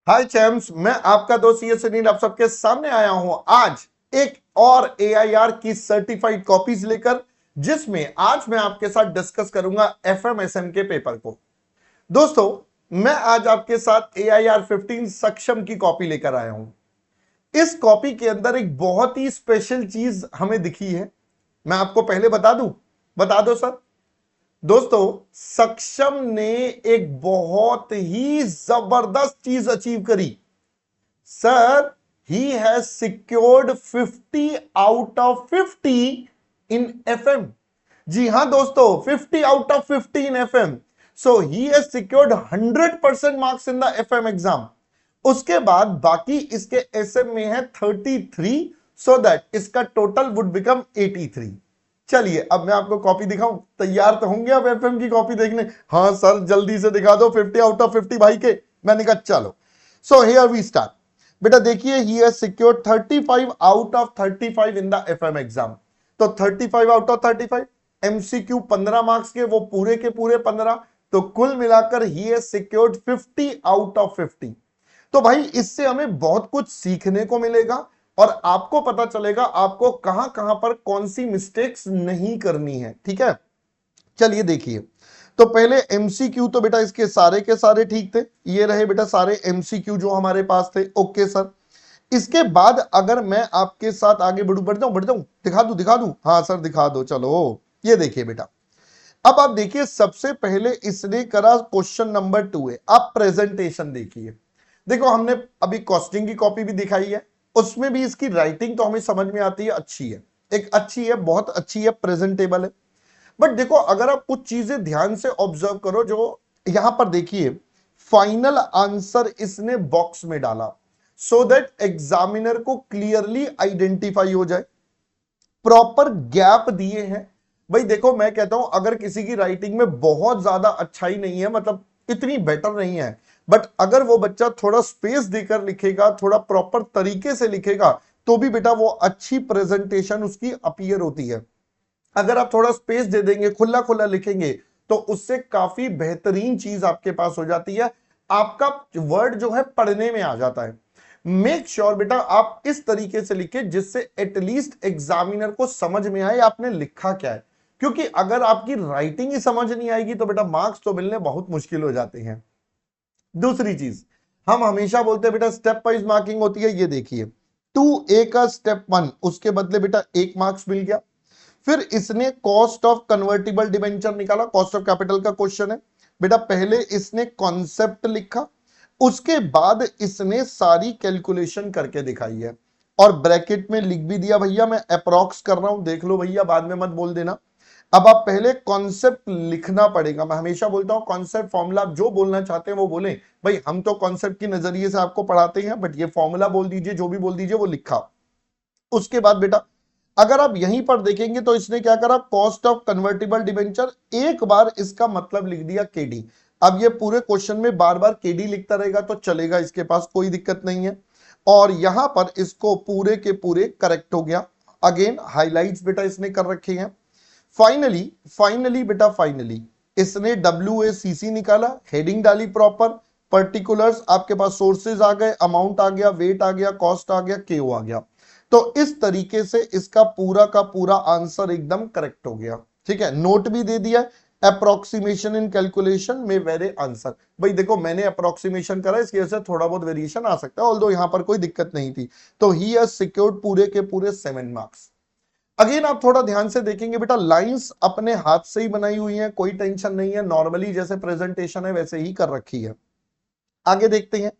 हाय चैम्स, मैं आपका दोस्त सुनील आप सबके सामने आया हूं आज एक और एआईआर की सर्टिफाइड कॉपीज लेकर, जिसमें आज मैं आपके साथ डिस्कस करूंगा एफएमएसएम के पेपर को। दोस्तों, मैं आज आपके साथ एआईआर 15 सक्षम की कॉपी लेकर आया हूं। इस कॉपी के अंदर एक बहुत ही स्पेशल चीज हमें दिखी है। मैं आपको पहले बता दो सर। दोस्तों, सक्षम ने एक बहुत ही जबरदस्त चीज अचीव करी। Sir, he has secured 50 out of 50 in FM. जी हां दोस्तों, 50 out of 50 in FM. So he has secured 100% marks in the FM exam. उसके बाद बाकी इसके एसएम में है 33, so that इसका टोटल वुड बिकम 83। चलिए अब मैं आपको कॉपी दिखाऊं। तैयार तो होंगे अब एफएम की कॉपी देखने? हाँ सर, जल्दी से दिखा दो 50 आउट ऑफ 50 भाई के। मैंने कहा चलो। So here we start. बेटा देखिए, he has secured 35 out of 35 in the FM exam. तो 35 आउट ऑफ 35, एमसीक्यू 15 मार्क्स के, वो पूरे के पूरे 15। तो कुल मिलाकर ही हैज सिक्योर्ड 50 आउट ऑफ 50। तो भाई इससे हमें बहुत कुछ सीखने को मिलेगा और आपको पता चलेगा आपको कहां कहां पर कौन सी मिस्टेक्स नहीं करनी है। ठीक है, चलिए देखिए। तो पहले एमसीक्यू तो बेटा इसके सारे के सारे ठीक थे। ये रहे बेटा सारे एमसीक्यू जो हमारे पास थे। Okay sir. इसके बाद अगर मैं आपके साथ आगे बढ़ जाऊं, दिखा दूं। हाँ सर दिखा दो। चलो ये देखिए बेटा, अब आप देखिए सबसे पहले इसने करा क्वेश्चन नंबर 2 है। आप प्रेजेंटेशन देखिए। देखो, हमने अभी कॉस्टिंग की कॉपी भी दिखाई है, उसमें भी इसकी राइटिंग तो हमें समझ में आती है, अच्छी है, एक अच्छी है, बहुत अच्छी है, प्रेजेंटेबल है। बट देखो, अगर आप कुछ चीजें ध्यान से ऑब्जर्व करो, जो यहां पर देखिए फाइनल आंसर इसने बॉक्स में डाला, सो दैट एग्जामिनर को क्लियरली आइडेंटिफाई हो जाए। प्रॉपर गैप दिए हैं। भाई देखो, मैं कहता हूं अगर किसी की राइटिंग में बहुत ज्यादा अच्छाई नहीं है, मतलब इतनी बेटर नहीं है, बट अगर वो बच्चा थोड़ा स्पेस देकर लिखेगा, थोड़ा प्रॉपर तरीके से लिखेगा, तो भी बेटा वो अच्छी प्रेजेंटेशन उसकी अपीयर होती है। अगर आप थोड़ा स्पेस दे देंगे, खुला खुला लिखेंगे, तो उससे काफी बेहतरीन चीज आपके पास हो जाती है। आपका वर्ड जो है पढ़ने में आ जाता है। मेक श्योर बेटा आप इस तरीके से लिखे जिससे एटलीस्ट एग्जामिनर को समझ में आए आपने लिखा क्या है। क्योंकि अगर आपकी राइटिंग ही समझ नहीं आएगी तो बेटा मार्क्स तो मिलने बहुत मुश्किल हो जाते हैं। दूसरी चीज, हम हमेशा बोलते हैं बेटा स्टेप वाइज मार्किंग होती है। ये देखिए 2A का स्टेप 1, उसके बदले बेटा 1 मार्क्स मिल गया। फिर इसने कॉस्ट ऑफ कन्वर्टिबल डिबेंचर निकाला, कॉस्ट ऑफ कैपिटल का क्वेश्चन है बेटा। पहले इसने कॉन्सेप्ट लिखा, उसके बाद इसने सारी कैलकुलेशन करके दिखाई है और ब्रैकेट में लिख भी दिया, भैया मैं अप्रॉक्स कर रहा हूं, देख लो भैया, बाद में मत बोल देना। अब आप पहले कॉन्सेप्ट लिखना पड़ेगा। मैं हमेशा बोलता हूं कॉन्सेप्ट फॉर्मूला आप जो बोलना चाहते हैं वो बोलें। भाई हम तो कॉन्सेप्ट के नजरिए से आपको पढ़ाते हैं, बट ये फॉर्मूला बोल दीजिए, जो भी बोल दीजिए वो लिखा। उसके बाद बेटा अगर आप यहीं पर देखेंगे तो इसने क्या करा, कॉस्ट ऑफ कन्वर्टिबल डिबेंचर, एक बार इसका मतलब लिख दिया केडी। अब ये पूरे क्वेश्चन में बार बार केडी लिखता रहेगा तो चलेगा, इसके पास कोई दिक्कत नहीं है। और यहां पर इसको पूरे के पूरे करेक्ट हो गया। अगेन हाइलाइट्स बेटा इसने कर रखे हैं। फाइनली बेटा फाइनली इसने WACC निकाला, हेडिंग डाली प्रॉपर, पर्टिकुलर्स आपके पास, सोर्सेज आ गए, अमाउंट आ गया, वेट आ गया, कॉस्ट आ गया, केओ आ गया। तो इस तरीके से इसका पूरा का पूरा आंसर एकदम करेक्ट हो गया। ठीक है, नोट भी दे दिया, अप्रोक्सीमेशन इन कैलकुलेशन में वेरी आंसर। भाई देखो मैंने अप्रोक्सीमेशन करा, इसकी वजह से थोड़ा बहुत वेरिएशन आ सकता है, ऑल्दो यहां पर कोई दिक्कत नहीं थी। तो ही हैज सिक्योर्ड पूरे के पूरे 7 मार्क्स। अगेन आप थोड़ा ध्यान से देखेंगे बेटा, लाइंस अपने हाथ से ही बनाई हुई हैं, कोई टेंशन नहीं है, नॉर्मली जैसे प्रेजेंटेशन है वैसे ही कर रखी है। आगे देखते हैं,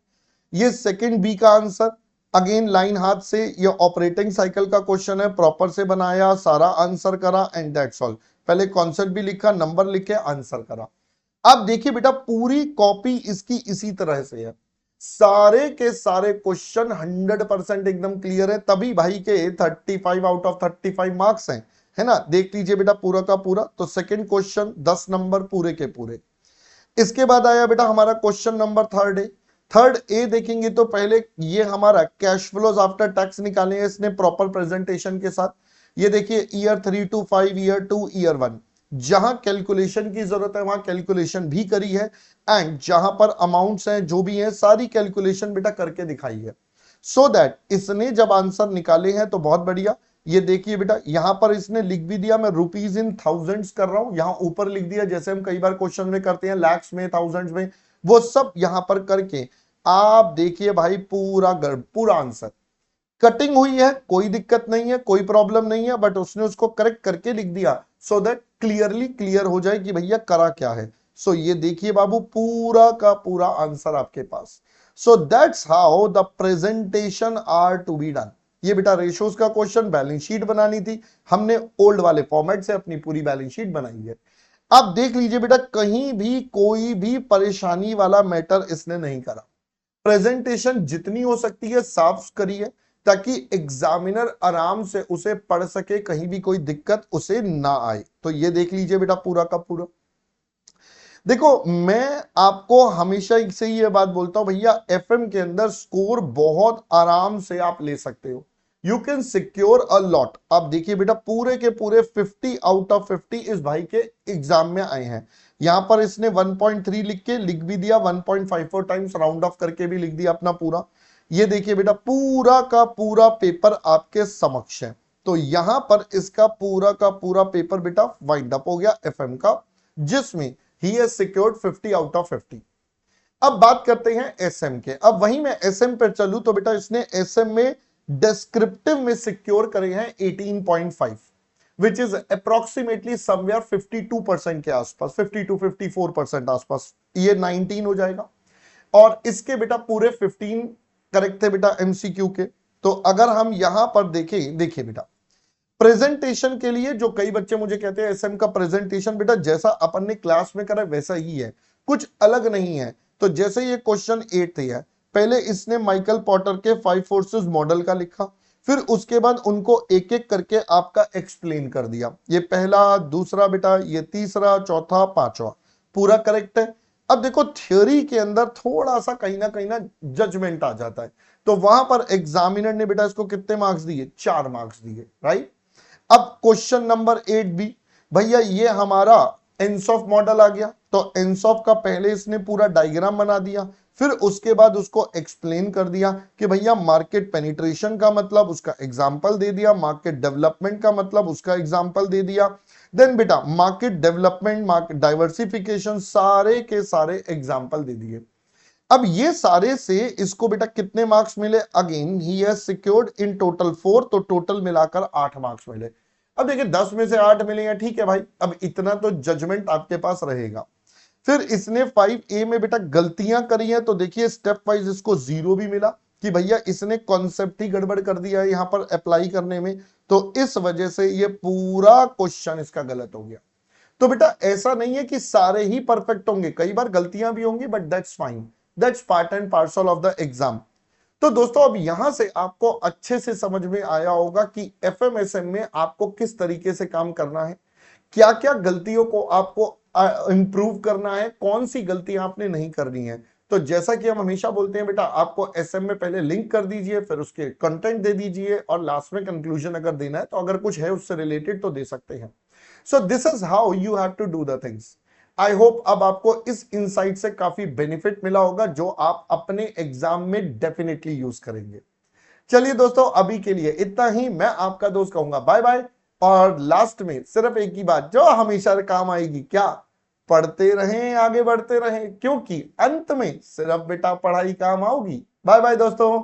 ये सेकंड बी का आंसर, अगेन लाइन हाथ से, ये ऑपरेटिंग साइकिल का क्वेश्चन है, प्रॉपर से बनाया, सारा आंसर करा एंड दैट्स ऑल। पहले कॉन्सेप्ट भी लिखा, नंबर लिखे, आंसर करा। अब देखिए बेटा पूरी कॉपी इसकी इसी तरह से है, सारे के सारे क्वेश्चन 100% एकदम क्लियर है, तभी भाई के 35 आउट ऑफ 35 मार्क्स हैं, है ना। देख लीजिए बेटा पूरा का पूरा। तो सेकंड क्वेश्चन 10 नंबर पूरे के पूरे। इसके बाद आया बेटा हमारा क्वेश्चन नंबर थर्ड ए देखेंगे तो पहले ये हमारा कैश फ्लोज आफ्टर टैक्स निकाले हैं इसने प्रॉपर प्रेजेंटेशन के साथ। ये देखिए ईयर 3 to 5, ईयर 2, ईयर 1, जहां कैलकुलेशन की जरूरत है वहां कैलकुलेशन भी करी है, एंड जहां पर अमाउंट्स हैं जो भी हैं सारी कैलकुलेशन बेटा करके दिखाई है, सो दैट इसने जब आंसर निकाले हैं तो बहुत बढ़िया। ये देखिए बेटा यहां पर इसने लिख भी दिया, मैं रुपीज इन थाउजेंड्स कर रहा हूं, यहां ऊपर लिख दिया जैसे हम कई बार क्वेश्चन में करते हैं लैक्स में थाउजेंड्स में, वो सब यहां पर करके आप देखिए भाई पूरा आंसर कटिंग हुई है, कोई दिक्कत नहीं है, कोई प्रॉब्लम नहीं है, बट उसने उसको करेक्ट करके लिख दिया सो दैट क्लियर हो जाए कि भैया करा क्या है। सो ये देखिए बाबू पूरा का पूरा आंसर आपके पास। So that's how the presentation are to be done. ये बेटा रेशोज का क्वेश्चन, बैलेंस शीट बनानी थी, हमने ओल्ड वाले फॉर्मेट से अपनी पूरी बैलेंस शीट बनाई है। अब देख लीजिए बेटा कहीं भी कोई भी परेशानी वाला मैटर इसने नहीं करा, प्रेजेंटेशन जितनी हो सकती है साफ करिए ताकि एग्जामिनर आराम से उसे पढ़ सके, कहीं भी कोई दिक्कत उसे ना आए। तो ये देख लीजिए बेटा पूरा का पूरा। देखो मैं आपको हमेशा से ये बात बोलता हूं भैया, एफएम के अंदर स्कोर बहुत आराम से आप ले सकते हो, you can secure a lot. आप देखिए बेटा पूरे के पूरे 50 आउट ऑफ 50 इस भाई के एग्जाम में आए हैं। यहां पर इसने 1.3 लिख भी दिया, 1.54 टाइम्स राउंड ऑफ करके भी लिख दिया अपना पूरा। ये देखिए बेटा पूरा का पूरा पेपर आपके समक्ष है। तो यहां पर इसका पूरा का पूरा पेपर बेटा वाइंड अप हो गया एफएम का, जिसमें ही हैज सिक्योर्ड 50 आउट ऑफ 50। अब बात करते हैं एसएम के। अब वहीं मैं एसएम पर चलूं तो बेटा इसने एसएम में डिस्क्रिप्टिव में सिक्योर करे हैं 18.5, विच इज अप्रोक्सीमेटली समवेयर 52% के आसपास, 52 54% आसपास, ये 19 हो जाएगा। और इसके बेटा पूरे 15 करेक्ट थे बेटा एमसीक्यू के। तो अगर हम यहां पर देखें, देखिए बेटा प्रेजेंटेशन के लिए जो कई बच्चे मुझे कहते हैं एसएम का प्रेजेंटेशन बेटा जैसा अपन ने क्लास में करा वैसा ही है, कुछ अलग नहीं है। तो जैसे ये क्वेश्चन 8 है, पहले इसने माइकल पॉटर के 5 फोर्सेस मॉडल का लिखा, फिर उसके बाद उनको एक एक करके आपका एक्सप्लेन कर दिया, ये पहला, दूसरा बेटा, ये तीसरा, चौथा, पांचवा, पूरा करेक्ट है। अब देखो थ्योरी के अंदर थोड़ा सा कहीं ना जजमेंट आ जाता है, तो वहां पर एग्जामिनर ने बेटा इसको कितने मार्क्स दिए, 4 मार्क्स दिए, राइट। अब क्वेश्चन नंबर 8 भी भैया ये हमारा एनसॉफ मॉडल आ गया, तो एनसॉफ का पहले इसने पूरा डायग्राम बना दिया, फिर उसके बाद उसको एक्सप्लेन कर दिया कि भैया मार्केट पेनिट्रेशन का मतलब, उसका एग्जांपल दे दिया, मार्केट डेवलपमेंट का मतलब, उसका एग्जांपल दे दिया, देन बेटा मार्केट डेवलपमेंट, मार्केट डाइवर्सिफिकेशन, सारे के सारे एग्जांपल दे दिए। अब ये सारे से इसको बेटा कितने मार्क्स मिले, again he has secured in total 4, तो टोटल मिलाकर 8 मार्क्स मिले। अब देखिए 10 में से 8 मिले हैं, ठीक है भाई, अब इतना तो जजमेंट आपके पास रहेगा। फिर इसने 5A में बेटा गलतियां करी हैं, तो देखिए स्टेप वाइज इसको 0 भी मिला कि भैया इसने कॉन्सेप्ट ही गड़बड़ कर दिया है यहां पर अप्लाई करने में, तो इस वजह से ये पूरा क्वेश्चन इसका गलत हो गया। तो बेटा ऐसा नहीं है कि सारे ही परफेक्ट होंगे, कई बार गलतियां भी होंगी, but that's fine, that's part and parcel of the exam. तो दोस्तों अब यहां से आपको अच्छे से समझ में आया होगा कि एफएमएसएम में आपको किस तरीके से काम करना है, क्या क्या गलतियों को आपको इंप्रूव करना है, कौन सी गलतियां आपने नहीं करनी है। तो जैसा कि हम हमेशा बोलते हैं बेटा, आपको एसएम में पहले लिंक कर दीजिए, फिर उसके कंटेंट दे दीजिए, और लास्ट में कंक्लूजन अगर देना है तो अगर कुछ है उससे रिलेटेड तो दे सकते हैं। So this is how you have to do the things. I hope अब आपको इस इंसाइट से काफी बेनिफिट मिला होगा, जो आप अपने एग्जाम में डेफिनेटली यूज करेंगे। चलिए दोस्तों अभी के लिए इतना ही, मैं आपका दोस्त कहूंगा बाय बाय। और लास्ट में सिर्फ एक ही बात जो हमेशा काम आएगी, क्या, पढ़ते रहें, आगे बढ़ते रहें, क्योंकि अंत में सिर्फ बेटा पढ़ाई काम आओगी। बाय बाय दोस्तों।